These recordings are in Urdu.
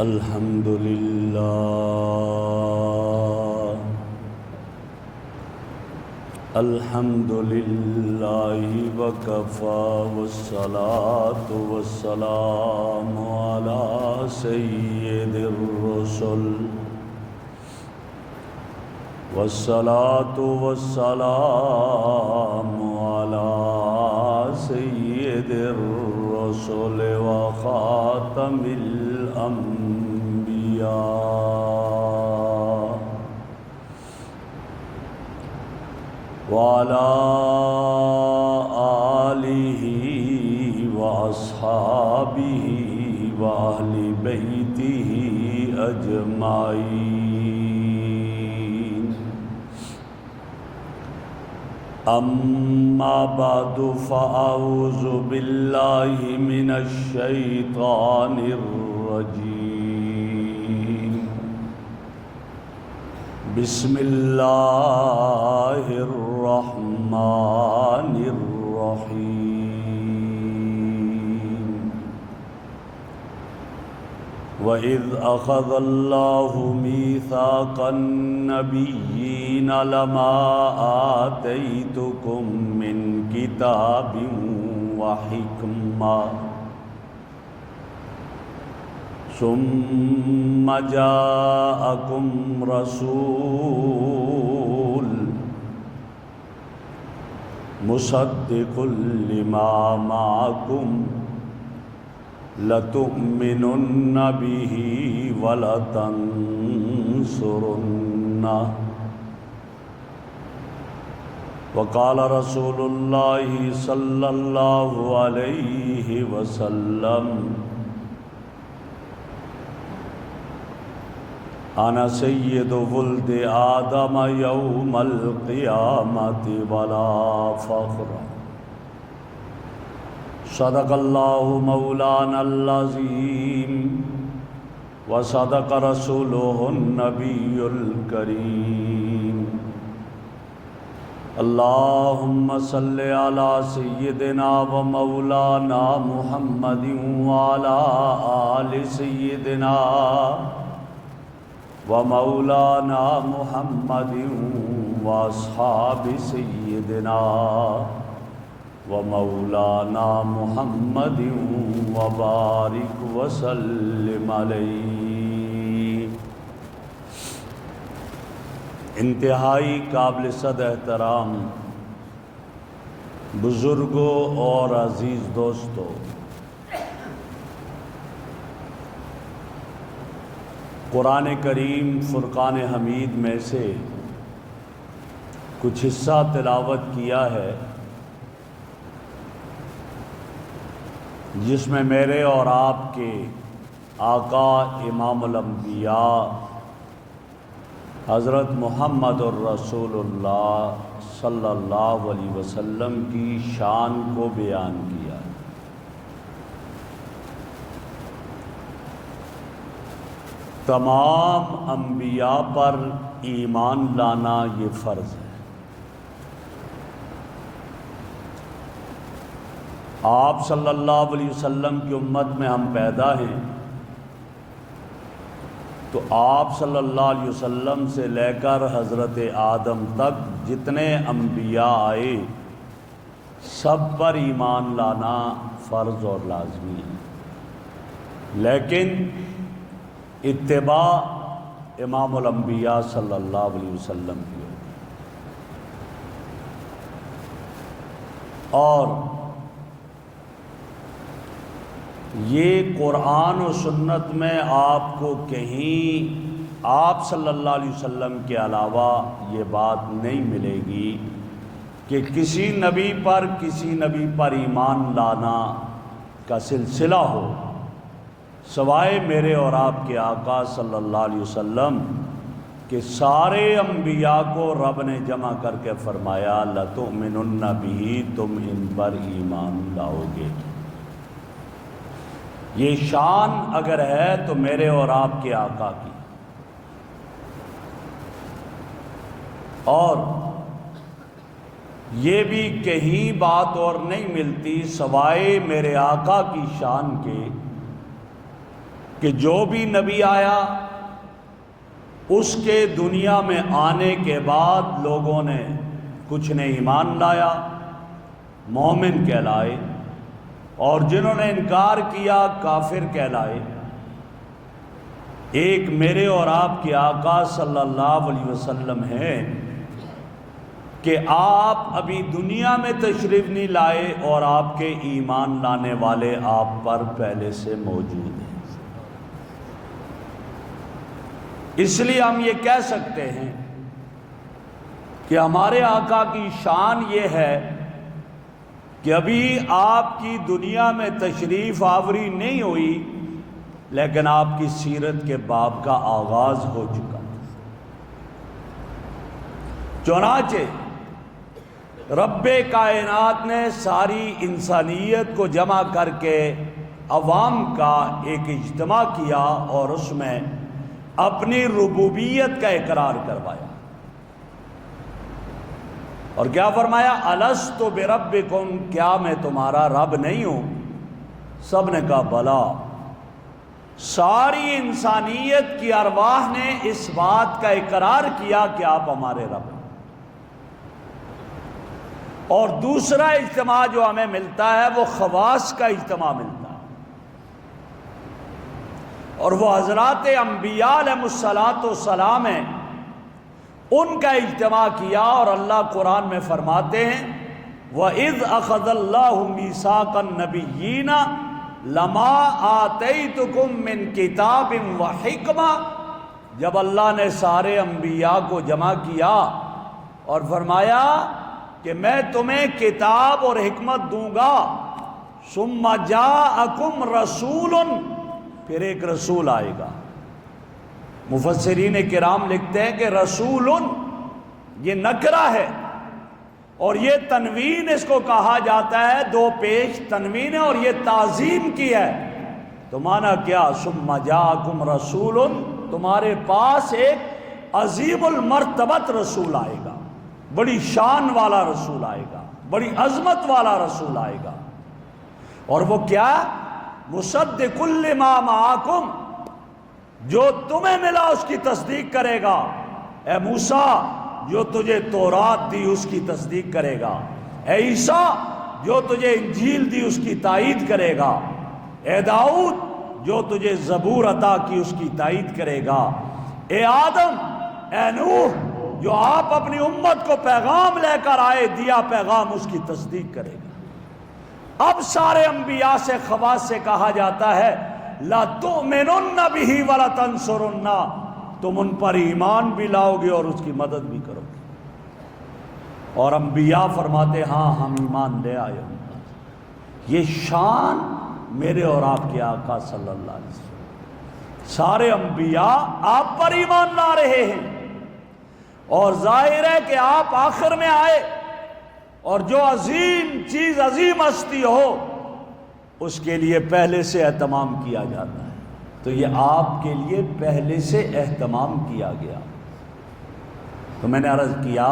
الحمد لله الحمد لله وكفى والصلاة والسلام على سيد الرسل والصلاة والسلام على سيد الرسل وخاتم الأنبياء وعلى آله وأصحابه وأهل بيته أجمعين. أما بعد فأعوذ بالله من الشيطان الرجيم. بسم الله الرحمن الرحيم. وَإِذْ أَخَذَ اللَّهُ مِيثَاقَ النَّبِيِّينَ لَمَا آتَيْتُكُم مِّن كِتَابٍ وَحِكْمَةٍ ثُمَّ جَاءَكُمْ رَسُولٌ مُصَدِّقٌ لِّمَا مَعَكُمْ لَتُؤْمِنُنَّ بِهِ وَلَتَنصُرُنَّهُ. وقال رسول الله صلى الله عليه وسلم: أنا سيد ولد آدم يوم القيامة ولا فخر. صدق الله مولانا العظيم وصدق رسوله النبي الكريم. اللهم صل على سيدنا ومولانا محمد وعلى آل سيدنا ومولانا محمد وأصحاب سيدنا ومولانا محمد وبارک وسلم علیہ. انتہائی قابل صد احترام بزرگوں اور عزیز دوستوں، قرآن کریم فرقان حمید میں سے کچھ حصہ تلاوت کیا ہے جس میں میرے اور آپ کے آقا امام الانبیاء حضرت محمد الرسول اللہ صلی اللہ علیہ وسلم کی شان کو بیان کیا. تمام انبیاء پر ایمان لانا یہ فرض ہے. آپ صلی اللہ علیہ وسلم کی امت میں ہم پیدا ہیں تو آپ صلی اللہ علیہ وسلم سے لے کر حضرت آدم تک جتنے انبیاء آئے سب پر ایمان لانا فرض اور لازمی ہے، لیکن اتباع امام الانبیاء صلی اللہ علیہ وسلم کی ہوگی. اور یہ قرآن و سنت میں آپ کو کہیں آپ صلی اللہ علیہ وسلم کے علاوہ یہ بات نہیں ملے گی کہ کسی نبی پر ایمان لانا کا سلسلہ ہو سوائے میرے اور آپ کے آقا صلی اللہ علیہ وسلم کہ سارے انبیاء کو رب نے جمع کر کے فرمایا لَتُؤْمِنُنَّ بِهِ، تم ان پر ایمان لاؤ گے. یہ شان اگر ہے تو میرے اور آپ کے آقا کی. اور یہ بھی کہیں بات اور نہیں ملتی سوائے میرے آقا کی شان کے کہ جو بھی نبی آیا اس کے دنیا میں آنے کے بعد لوگوں نے کچھ نے ایمان لایا، مومن کہلائے، اور جنہوں نے انکار کیا کافر کہلائے۔ ایک میرے اور آپ کے آقا صلی اللہ علیہ وسلم ہے کہ آپ ابھی دنیا میں تشریف نہیں لائے اور آپ کے ایمان لانے والے آپ پر پہلے سے موجود ہیں۔ اس لیے ہم یہ کہہ سکتے ہیں کہ ہمارے آقا کی شان یہ ہے کہ ابھی آپ کی دنیا میں تشریف آوری نہیں ہوئی، لیکن آپ کی سیرت کے باب کا آغاز ہو چکا۔ چنانچہ رب کائنات نے ساری انسانیت کو جمع کر کے عوام کا ایک اجتماع کیا اور اس میں اپنی ربوبیت کا اقرار کروایا، اور کیا فرمایا؟ الست بربکم، کیا میں تمہارا رب نہیں ہوں؟ سب نے کہا بلا۔ ساری انسانیت کی ارواح نے اس بات کا اقرار کیا کہ آپ ہمارے رب ہیں۔ اور دوسرا اجتماع جو ہمیں ملتا ہے وہ خواص کا اجتماع ملتا ہے، اور وہ حضرات انبیاء علیہ السلام ہیں، ان کا اجتماع کیا۔ اور اللہ قرآن میں فرماتے ہیں وَإِذْ أَخَذَ اللَّهُ مِيثَاقَ النَّبِيِّينَ لَمَا آتَيْتُكُم مِّن كِتَابٍ وَحِكْمَةٍ، جب اللہ نے سارے انبیاء کو جمع کیا اور فرمایا کہ میں تمہیں کتاب اور حکمت دوں گا، ثُمَّ جَاءَكُمْ رَسُولٌ، پھر ایک رسول آئے گا۔ مفسرین کرام لکھتے ہیں کہ رسول یہ نکرہ ہے، اور یہ تنوین اس کو کہا جاتا ہے، دو پیش تنوین ہے اور یہ تعظیم کی ہے۔ تو مانا کیا؟ ثم جاءکم رسول، تمہارے پاس ایک عظیم المرتبت رسول آئے گا، بڑی شان والا رسول آئے گا، بڑی عظمت والا رسول آئے گا۔ اور وہ کیا؟ مصدق لما معاکم، جو تمہیں ملا اس کی تصدیق کرے گا۔ اے موسیٰ، جو تجھے تورات دی اس کی تصدیق کرے گا۔ اے عیسیٰ، جو تجھے انجیل دی اس کی تائید کرے گا۔ اے داؤد، جو تجھے زبور عطا کی اس کی تائید کرے گا۔ اے آدم، اے نوح، جو آپ اپنی امت کو پیغام لے کر آئے، دیا پیغام، اس کی تصدیق کرے گا۔ اب سارے انبیاء سے خواص سے کہا جاتا ہے لا تؤمنن بہ ولا تنصرن، تم ان پر ایمان بھی لاؤ گے اور اس کی مدد بھی کرو گے۔ اور انبیاء فرماتے ہاں ہم ایمان لے آئے ہوں۔ یہ شان میرے اور آپ کے آقا صلی اللہ علیہ وسلم، سارے انبیاء آپ پر ایمان لا رہے ہیں، اور ظاہر ہے کہ آپ آخر میں آئے، اور جو عظیم چیز، عظیم ہستی ہو، اس کے لیے پہلے سے اہتمام کیا جاتا ہے۔ تو یہ آپ کے لیے پہلے سے اہتمام کیا گیا۔ تو میں نے عرض کیا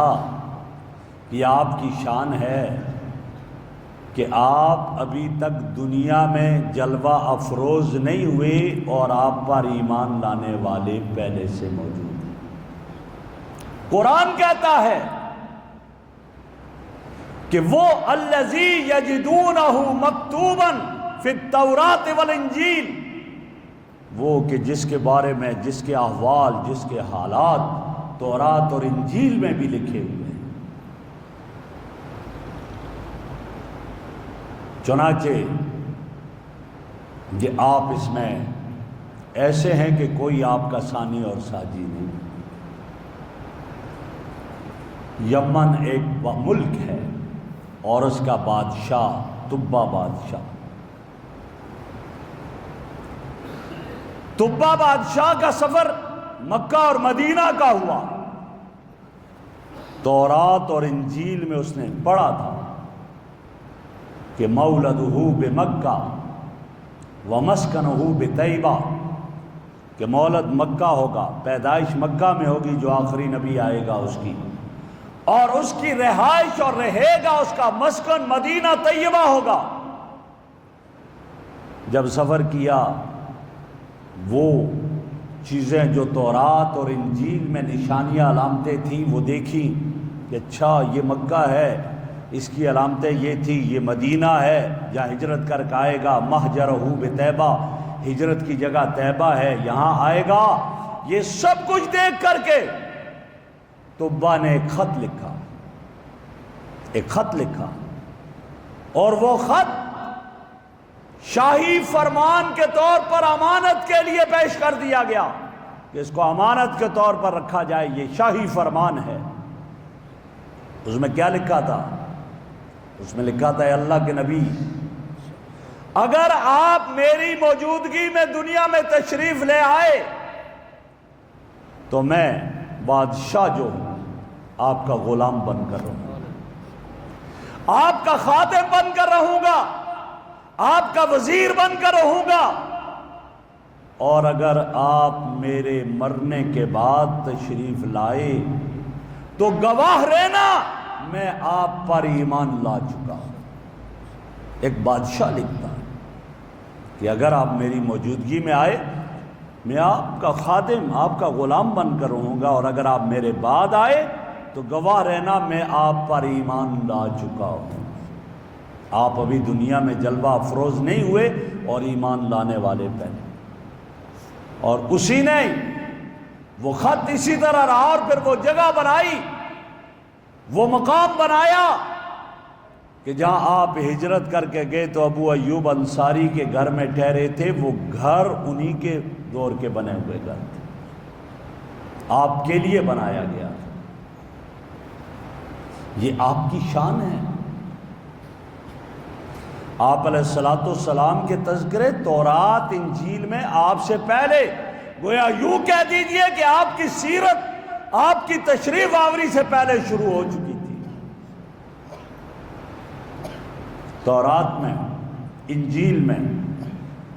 کہ آپ کی شان ہے کہ آپ ابھی تک دنیا میں جلوہ افروز نہیں ہوئے، اور آپ پر ایمان لانے والے پہلے سے موجود ہیں۔ قرآن کہتا ہے کہ وہ الذی یجدونہ مکتوبا فی التوراۃ والانجیل، وہ کہ جس کے بارے میں، جس کے احوال، جس کے حالات تورات اور انجیل میں بھی لکھے ہوئے ہیں۔ چنانچہ یہ آپ اس میں ایسے ہیں کہ کوئی آپ کا ثانی اور ساجی نہیں۔ یمن ایک ملک ہے اور اس کا بادشاہ تبا بادشاہ، تبا بادشاہ کا سفر مکہ اور مدینہ کا ہوا۔ تورات اور انجیل میں اس نے پڑھا تھا کہ مولدہ بمکہ ومسکنہ بطیبہ، کہ مولد مکہ ہوگا، پیدائش مکہ میں ہوگی، جو آخری نبی آئے گا اس کی، اور اس کی رہائش اور رہے گا اس کا مسکن مدینہ طیبہ ہوگا۔ جب سفر کیا وہ چیزیں جو تورات اور انجیل میں نشانیاں علامتیں تھیں وہ دیکھیں کہ اچھا یہ مکہ ہے، اس کی علامتیں یہ تھی، یہ مدینہ ہے جہاں ہجرت کر کے آئے گا، مہجرہ بطیبہ، ہجرت کی جگہ طیبہ ہے، یہاں آئے گا۔ یہ سب کچھ دیکھ کر کے طبہ نے ایک خط لکھا اور وہ خط شاہی فرمان کے طور پر امانت کے لیے پیش کر دیا گیا کہ اس کو امانت کے طور پر رکھا جائے، یہ شاہی فرمان ہے۔ اس میں کیا لکھا تھا؟ اس میں لکھا تھا، اے اللہ کے نبی، اگر آپ میری موجودگی میں دنیا میں تشریف لے آئے تو میں بادشاہ جو ہوں آپ کا غلام بن کر رہوں گا، آپ کا خادم بن کر رہوں گا، آپ کا وزیر بن کر رہوں گا، اور اگر آپ میرے مرنے کے بعد تشریف لائے تو گواہ رہنا میں آپ پر ایمان لا چکا ہوں۔ ایک بادشاہ لکھتا ہے کہ اگر آپ میری موجودگی میں آئے میں آپ کا خادم، آپ کا غلام بن کر رہوں گا، اور اگر آپ میرے بعد آئے تو گواہ رہنا میں آپ پر ایمان لا چکا ہوں۔ آپ ابھی دنیا میں جلوہ افروز نہیں ہوئے اور ایمان لانے والے پہلے۔ اور اسی نے وہ خط اسی طرح رہا، اور پھر وہ جگہ بنائی، وہ مقام بنایا کہ جہاں آپ ہجرت کر کے گئے تو ابو ایوب انصاری کے گھر میں ٹھہرے تھے۔ وہ گھر انہی کے دور کے بنے ہوئے گھر تھے، آپ کے لیے بنایا گیا تھا۔ یہ آپ کی شان ہے۔ آپ علیہ السلام کے تذکرے تورات انجیل میں آپ سے پہلے، گویا یوں کہہ دیجئے کہ آپ کی سیرت، آپ کی تشریف آوری سے پہلے شروع ہو چکی تھی۔ تورات میں، انجیل میں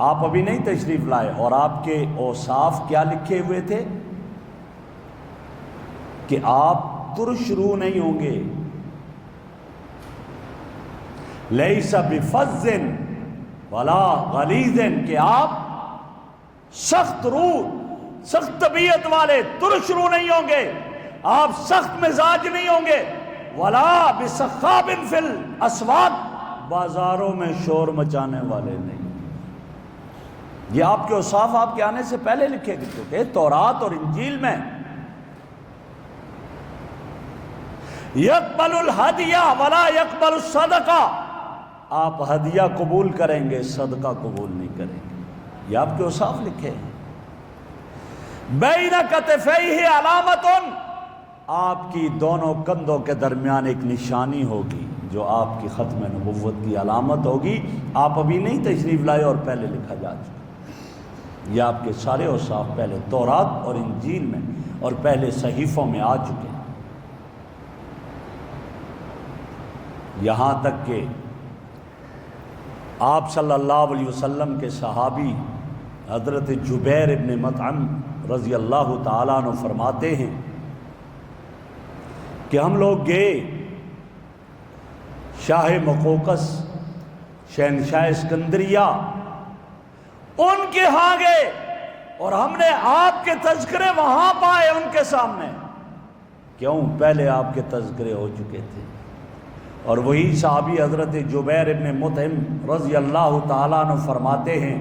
آپ ابھی نہیں تشریف لائے، اور آپ کے اوصاف کیا لکھے ہوئے تھے کہ آپ ترش رو نہیں ہوں گے، لیس بفظ ولا غلیظ، کہ آپ سخت روح، سخت طبیعت والے، ترش رو نہیں ہوں گے، آپ سخت مزاج نہیں ہوں گے، ولا بسخاب فی الاسواق، بازاروں میں شور مچانے والے نہیں۔ یہ آپ کے اوصاف آپ کے آنے سے پہلے لکھے گئے تھے تورات اور انجیل میں۔ یقبل الہدیہ ولا یقبل الصدقہ، آپ ہدیہ قبول کریں گے، صدقہ قبول نہیں کریں گے۔ یہ آپ کے اوصاف لکھے ہیں۔ بین کتفیہ علامت، آپ کی دونوں کندھوں کے درمیان ایک نشانی ہوگی جو آپ کی ختم نبوت کی علامت ہوگی۔ آپ ابھی نہیں تشریف لائے اور پہلے لکھا جا چکا۔ یہ آپ کے سارے اوصاف پہلے تورات اور انجیل میں اور پہلے صحیفوں میں آ چکے ہیں۔ یہاں تک کہ آپ صلی اللہ علیہ وسلم کے صحابی حضرت جبیر ابن مطعم رضی اللہ تعالیٰ عنہ فرماتے ہیں کہ ہم لوگ گئے شاہ مقوقس، شہنشاہ اسکندریہ، ان کے ہاں گئے اور ہم نے آپ کے تذکرے وہاں پائے ان کے سامنے۔ کیوں؟ پہلے آپ کے تذکرے ہو چکے تھے۔ اور وہی صحابی حضرت جبیر ابن مطعم رضی اللہ تعالیٰ عنہ فرماتے ہیں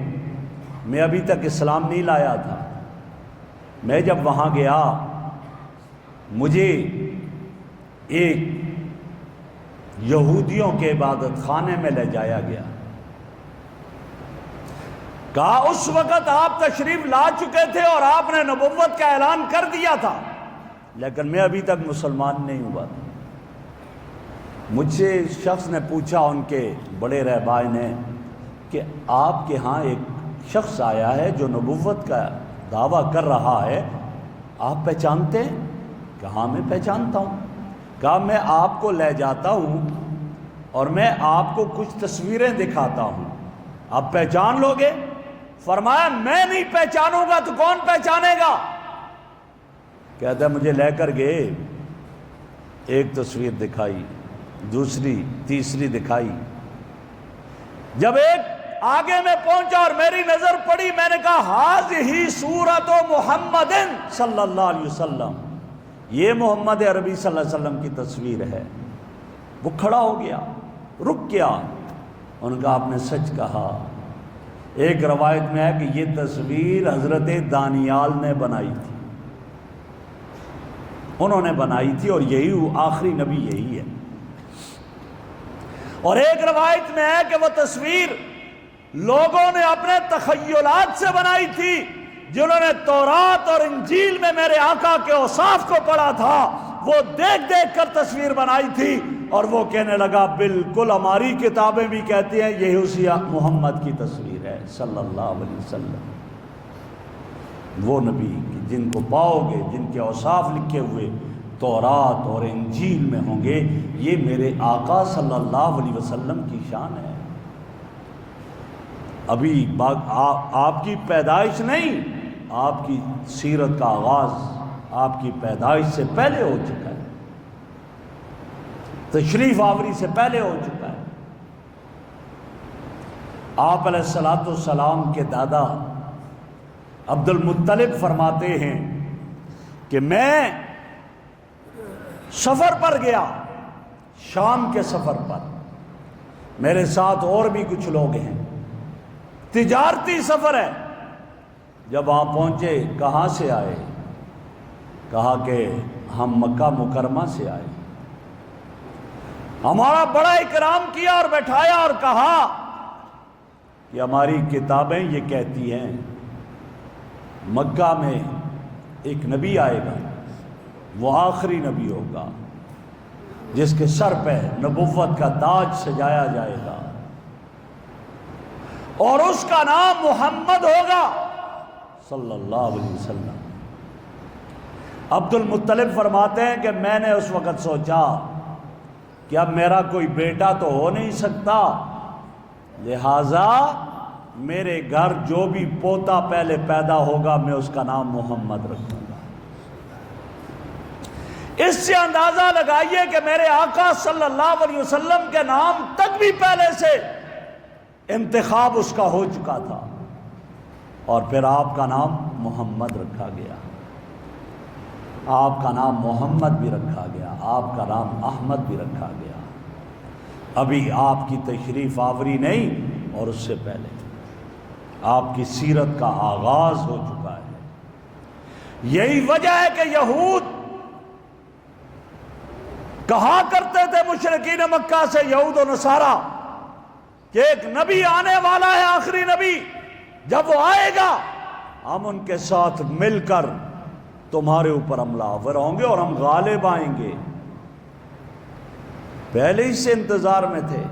میں ابھی تک اسلام نہیں لایا تھا، میں جب وہاں گیا مجھے ایک یہودیوں کے عبادت خانے میں لے جایا گیا، کہا اس وقت آپ تشریف لا چکے تھے اور آپ نے نبوت کا اعلان کر دیا تھا، لیکن میں ابھی تک مسلمان نہیں ہوا تھا۔ مجھ سے شخص نے پوچھا، ان کے بڑے رہبائی نے، کہ آپ کے ہاں ایک شخص آیا ہے جو نبوت کا دعویٰ کر رہا ہے، آپ پہچانتے ہیں؟ کہا میں پہچانتا ہوں۔ کہا میں آپ کو لے جاتا ہوں اور میں آپ کو کچھ تصویریں دکھاتا ہوں، آپ پہچان لو گے؟ فرمایا میں نہیں پہچانوں گا تو کون پہچانے گا؟ کہتا ہے مجھے لے کر گئے، ایک تصویر دکھائی، دوسری، تیسری دکھائی۔ جب ایک آگے میں پہنچا اور میری نظر پڑی، میں نے کہا ہاذہ صورت محمد صلی اللہ علیہ وسلم، یہ محمد عربی صلی اللہ علیہ وسلم کی تصویر ہے۔ وہ کھڑا ہو گیا، رک گیا، ان کا آپ نے سچ کہا۔ ایک روایت میں ہے کہ یہ تصویر حضرت دانیال نے بنائی تھی، انہوں نے بنائی تھی، اور یہی آخری نبی یہی ہے۔ اور ایک روایت میں ہے کہ وہ تصویر لوگوں نے اپنے تخیلات سے بنائی تھی، جنہوں نے تورات اور انجیل میں میرے آقا کے اوصاف کو پڑھا تھا، وہ دیکھ دیکھ کر تصویر بنائی تھی، اور وہ کہنے لگا بالکل ہماری کتابیں بھی کہتی ہیں یہی اسی محمد کی تصویر ہے صلی اللہ علیہ وسلم۔ وہ نبی جن کو پاؤ گے، جن کے اوصاف لکھے ہوئے تورات اور انجیل میں ہوں گے، یہ میرے آقا صلی اللہ علیہ وسلم کی شان ہے۔ ابھی آپ کی پیدائش نہیں، آپ کی سیرت کا آغاز آپ کی پیدائش سے پہلے ہو چکا ہے، تشریف آوری سے پہلے ہو چکا ہے۔ آپ علیہ الصلوۃ والسلام کے دادا عبد المطلب فرماتے ہیں کہ میں سفر پر گیا، شام کے سفر پر، میرے ساتھ اور بھی کچھ لوگ ہیں، تجارتی سفر ہے۔ جب آپ پہنچے، کہاں سے آئے؟ کہا کہ ہم مکہ مکرمہ سے آئے۔ ہمارا بڑا اکرام کیا اور بیٹھایا اور کہا کہ ہماری کتابیں یہ کہتی ہیں مکہ میں ایک نبی آئے گا، وہ آخری نبی ہوگا، جس کے سر پہ نبوت کا تاج سجایا جائے گا، اور اس کا نام محمد ہوگا صلی اللہ علیہ وسلم۔ عبد المطلب فرماتے ہیں کہ میں نے اس وقت سوچا کہ اب میرا کوئی بیٹا تو ہو نہیں سکتا، لہذا میرے گھر جو بھی پوتا پہلے پیدا ہوگا میں اس کا نام محمد رکھوں گا۔ اس سے اندازہ لگائیے کہ میرے آقا صلی اللہ علیہ وسلم کے نام تک بھی پہلے سے انتخاب اس کا ہو چکا تھا، اور پھر آپ کا نام محمد رکھا گیا، آپ کا نام محمد بھی رکھا گیا، آپ کا نام احمد بھی رکھا گیا۔ ابھی آپ کی تشریف آوری نہیں، اور اس سے پہلے آپ کی سیرت کا آغاز ہو چکا ہے۔ یہی وجہ ہے کہ یہود کہا کرتے تھے مشرکین مکہ سے، یہود و نصارہ، کہ ایک نبی آنے والا ہے، آخری نبی، جب وہ آئے گا ہم ان کے ساتھ مل کر تمہارے اوپر حملہ آور ہوں گے اور ہم غالب آئیں گے۔ پہلے ہی سے انتظار میں تھے،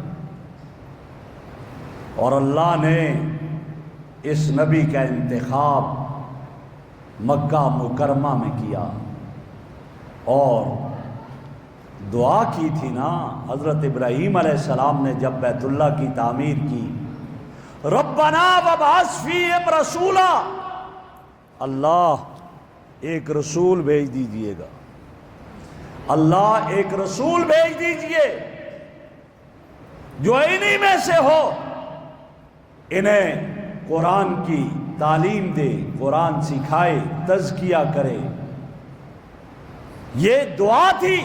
اور اللہ نے اس نبی کا انتخاب مکہ مکرمہ میں کیا، اور دعا کی تھی نا حضرت ابراہیم علیہ السلام نے جب بیت اللہ کی تعمیر کی، ربنا وابعث فیہم رسولا، اللہ ایک رسول بھیج دیجئے گا، اللہ ایک رسول بھیج دیجئے جو انہی میں سے ہو، انہیں قرآن کی تعلیم دے، قرآن سکھائے، تزکیہ کرے۔ یہ دعا تھی،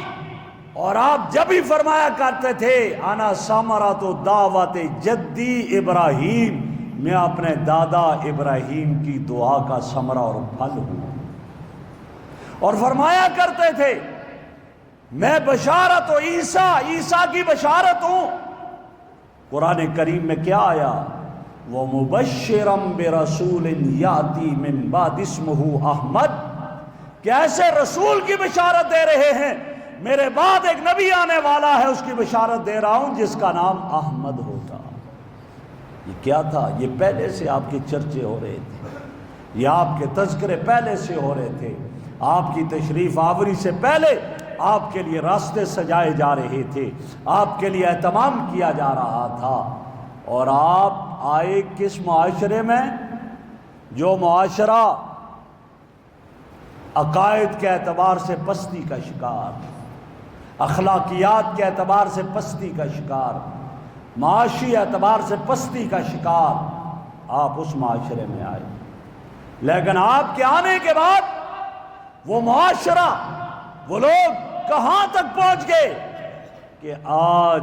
اور آپ جب ہی فرمایا کرتے تھے انا ثمرۃ دعوت جدی ابراہیم، میں اپنے دادا ابراہیم کی دعا کا ثمرہ اور پھل ہوں، اور فرمایا کرتے تھے میں بشارت و عیسیٰ کی بشارت ہوں۔ قرآن کریم میں کیا آیا؟ وَمُبَشِّرًا بِرَسُولٍ يَأْتِي مِن بَعْدِ اسْمُهُ احمد، کہ ایسے رسول کی بشارت دے رہے ہیں، میرے بعد ایک نبی آنے والا ہے، اس کی بشارت دے رہا ہوں جس کا نام احمد ہوگا۔ یہ کیا تھا؟ یہ پہلے سے آپ کے چرچے ہو رہے تھے، یہ آپ کے تذکرے پہلے سے ہو رہے تھے، آپ کی تشریف آوری سے پہلے آپ کے لیے راستے سجائے جا رہے تھے، آپ کے لیے اہتمام کیا جا رہا تھا۔ اور آپ آئے کس معاشرے میں؟ جو معاشرہ عقائد کے اعتبار سے پستی کا شکار، اخلاقیات کے اعتبار سے پستی کا شکار، معاشی اعتبار سے پستی کا شکار، آپ اس معاشرے میں آئے، لیکن آپ کے آنے کے بعد وہ معاشرہ، وہ لوگ کہاں تک پہنچ گئے کہ آج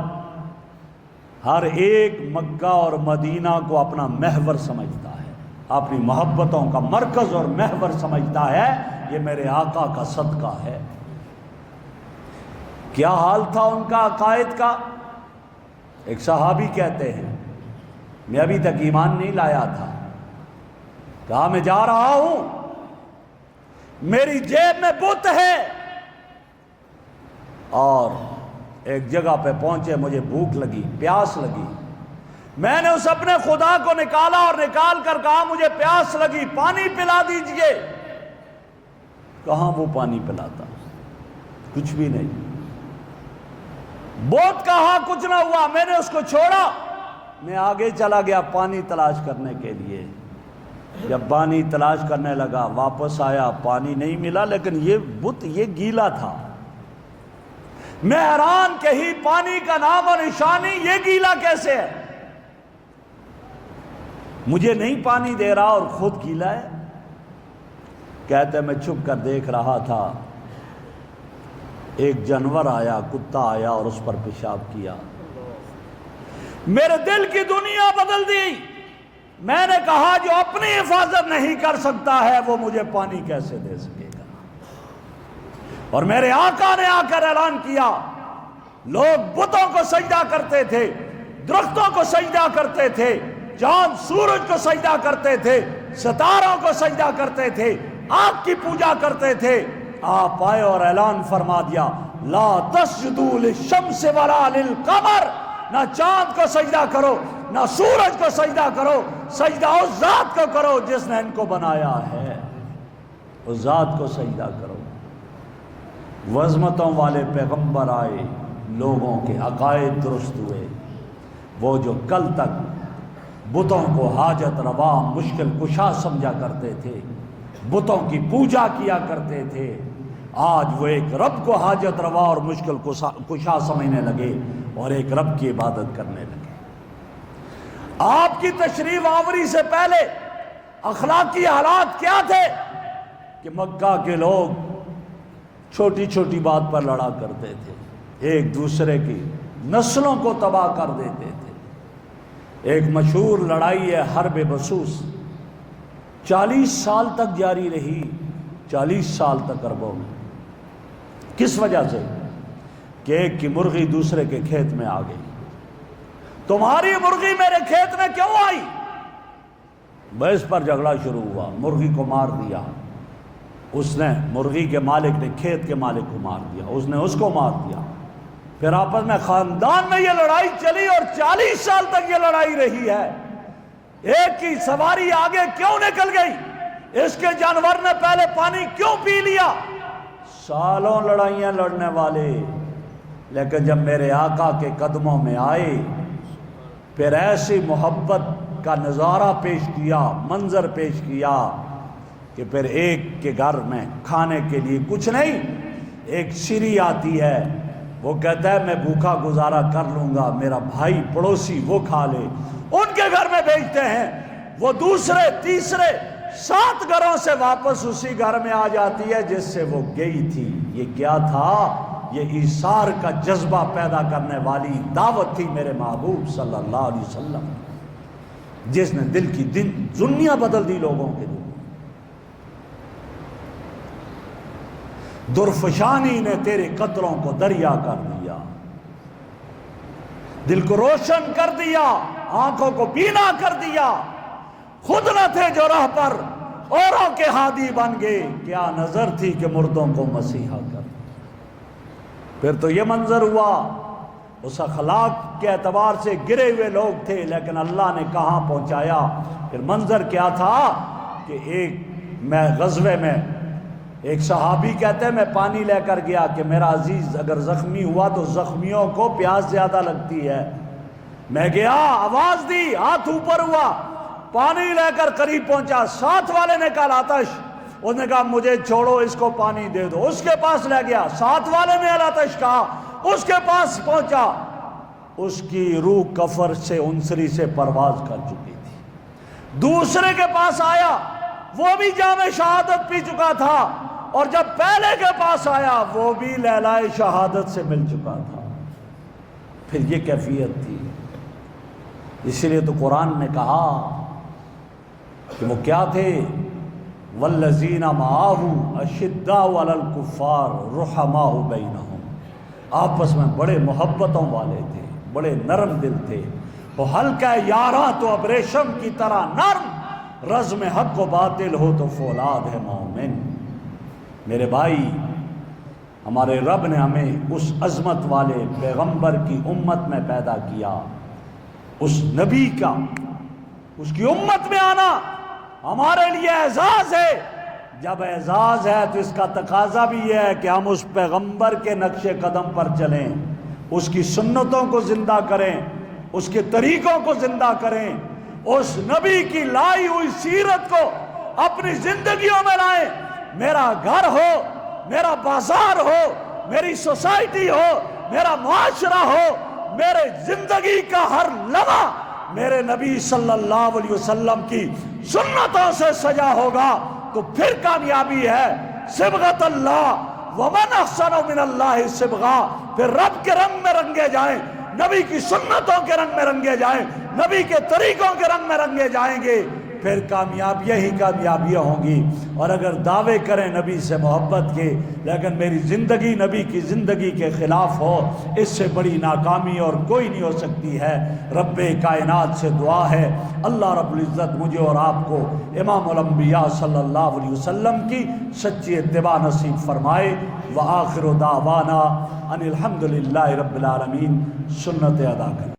ہر ایک مکہ اور مدینہ کو اپنا محور سمجھتا ہے، اپنی محبتوں کا مرکز اور محور سمجھتا ہے، یہ میرے آقا کا صدقہ ہے۔ کیا حال تھا ان کا عقائد کا؟ ایک صحابی کہتے ہیں میں ابھی تک ایمان نہیں لایا تھا، کہا میں جا رہا ہوں، میری جیب میں بت ہے، اور ایک جگہ پہ پہنچے، مجھے بھوک لگی، پیاس لگی، میں نے اس اپنے خدا کو نکالا اور نکال کر کہا مجھے پیاس لگی، پانی پلا دیجئے۔ کہاں وہ پانی پلاتا؟ کچھ بھی نہیں۔ بہت کہا، کچھ نہ ہوا، میں نے اس کو چھوڑا، میں آگے چلا گیا پانی تلاش کرنے کے لیے۔ جب پانی تلاش کرنے لگا، واپس آیا، پانی نہیں ملا، لیکن یہ بت یہ گیلا تھا۔ میں حیران، کہیں پانی کا نام و نشانی، یہ گیلا کیسے ہے؟ مجھے نہیں پانی دے رہا اور خود گیلا ہے۔ کہتے میں چھپ کر دیکھ رہا تھا، ایک جانور آیا، کتا آیا اور اس پر پیشاب کیا۔ میرے دل کی دنیا بدل دی۔ میں نے کہا جو اپنی حفاظت نہیں کر سکتا ہے وہ مجھے پانی کیسے دے سکے گا؟ اور میرے آقا نے آ کر اعلان کیا، لوگ بتوں کو سجدہ کرتے تھے، درختوں کو سجدہ کرتے تھے، چاند سورج کو سجدہ کرتے تھے، ستاروں کو سجدہ کرتے تھے، آگ کی پوجا کرتے تھے۔ آپ آئے اور اعلان فرما دیا، لا تسجدوا للشمس ولا للقمر، نہ چاند کو سجدہ کرو، نہ سورج کو سجدہ کرو، سجدہ اس ذات کو کرو جس نے ان کو بنایا ہے، اس ذات کو سجدہ کرو۔ وعظمتوں والے پیغمبر آئے، لوگوں کے عقائد درست ہوئے۔ وہ جو کل تک بتوں کو حاجت روا، مشکل کشا سمجھا کرتے تھے، بتوں کی پوجا کیا کرتے تھے، آج وہ ایک رب کو حاجت روا اور مشکل کشا سمجھنے لگے اور ایک رب کی عبادت کرنے لگے۔ آپ کی تشریف آوری سے پہلے اخلاقی حالات کیا تھے کہ مکہ کے لوگ چھوٹی چھوٹی بات پر لڑا کرتے تھے، ایک دوسرے کی نسلوں کو تباہ کر دیتے تھے۔ ایک مشہور لڑائی ہے حرب بسوس، 40 سال تک جاری رہی، 40 سال تک عربوں میں۔ کس وجہ سے؟ کہ ایک کی مرغی دوسرے کے کھیت میں آ گئی۔ تمہاری مرغی میرے کھیت میں کیوں آئی؟ بس پر جھگڑا شروع ہوا، مرغی کو مار دیا، اس نے، مرغی کے مالک نے کھیت کے مالک کو مار دیا، اس نے اس کو مار دیا۔ پھر آپس میں خاندان میں یہ لڑائی چلی اور 40 سال تک یہ لڑائی رہی ہے۔ ایک کی سواری آگے کیوں نکل گئی؟ اس کے جانور نے پہلے پانی کیوں پی لیا؟ سالوں لڑائیاں لڑنے والے، لیکن جب میرے آقا کے قدموں میں آئے، پھر ایسی محبت کا نظارہ پیش کیا، منظر پیش کیا کہ پھر ایک کے گھر میں کھانے کے لیے کچھ نہیں، ایک سری آتی ہے، وہ کہتا ہے میں بھوکا گزارا کر لوں گا، میرا بھائی پڑوسی وہ کھا لے، ان کے گھر میں بھیجتے ہیں، وہ دوسرے تیسرے 7 گھروں سے واپس اسی گھر میں آ جاتی ہے جس سے وہ گئی تھی۔ یہ کیا تھا؟ یہ ایثار کا جذبہ پیدا کرنے والی دعوت تھی میرے محبوب صلی اللہ علیہ وسلم، جس نے دل کی دنیا بدل دی لوگوں کے لیے۔ درفشانی نے تیرے قطروں کو دریا کر دیا، دل کو روشن کر دیا، آنکھوں کو بینا کر دیا۔ خود نہ تھے جو راہ پر، اوروں کے ہادی بن گئے، کیا نظر تھی کہ مردوں کو مسیحا کر۔ پھر تو یہ منظر ہوا، اس اخلاق کے اعتبار سے گرے ہوئے لوگ تھے، لیکن اللہ نے کہاں پہنچایا۔ پھر منظر کیا تھا کہ میں غزوے میں ایک صحابی کہتے ہیں میں پانی لے کر گیا کہ میرا عزیز اگر زخمی ہوا تو زخمیوں کو پیاس زیادہ لگتی ہے۔ میں گیا، آواز دی، ہاتھ اوپر ہوا، پانی لے کر قریب پہنچا، ساتھ والے نے کہا آتش، اس نے کہا مجھے چھوڑو، اس کو پانی دے دو، اس کے پاس لے گیا، ساتھ والے نے آتش کہا، اس کے پاس پہنچا، اس کی روح کفر سے انسری سے پرواز کر چکی تھی۔ دوسرے کے پاس آیا، وہ بھی جام شہادت پی چکا تھا، اور جب پہلے کے پاس آیا وہ بھی لیلائے شہادت سے مل چکا تھا۔ پھر یہ کیفیت تھی۔ اسی لیے تو قرآن نے کہا کہ وہ کیا تھے؟ والذین معاہ اشداء علی الکفار رحماء بینہم، آپس میں بڑے محبتوں والے تھے، بڑے نرم دل تھے۔ وہ ہلکا یاراں تو اب ریشم کی طرح نرم، رزم حق و باطل ہو تو فولاد ہے مومن۔ میرے بھائی، ہمارے رب نے ہمیں اس عظمت والے پیغمبر کی امت میں پیدا کیا، اس نبی کا، اس کی امت میں آنا ہمارے لیے اعزاز ہے۔ جب اعزاز ہے تو اس کا تقاضا بھی یہ ہے کہ ہم اس پیغمبر کے نقش قدم پر چلیں، اس کی سنتوں کو زندہ کریں، اس کے طریقوں کو زندہ کریں، اس نبی کی لائی ہوئی سیرت کو اپنی زندگیوں میں لائیں۔ میرا گھر ہو، میرا بازار ہو، میری سوسائٹی ہو، میرا معاشرہ ہو، میرے زندگی کا ہر لمحہ میرے نبی صلی اللہ علیہ وسلم کی سنتوں سے سجا ہوگا تو پھر کامیابی ہے۔ صبغۃ اللہ ومن احسن من اللہ صبغہ، پھر رب کے رنگ میں رنگے جائیں، نبی کی سنتوں کے رنگ میں رنگے جائیں، نبی کے طریقوں کے رنگ میں رنگے جائیں گے، پھر کامیابیاں ہی کامیابیاں ہوں گی۔ اور اگر دعوے کریں نبی سے محبت کے لیکن میری زندگی نبی کی زندگی کے خلاف ہو، اس سے بڑی ناکامی اور کوئی نہیں ہو سکتی ہے۔ رب کائنات سے دعا ہے اللہ رب العزت مجھے اور آپ کو امام الانبیاء صلی اللہ علیہ وسلم کی سچی اتباع نصیب فرمائے۔ وآخر دعوانا ان الحمد للہ رب العالمین۔ سنت ادا کریں۔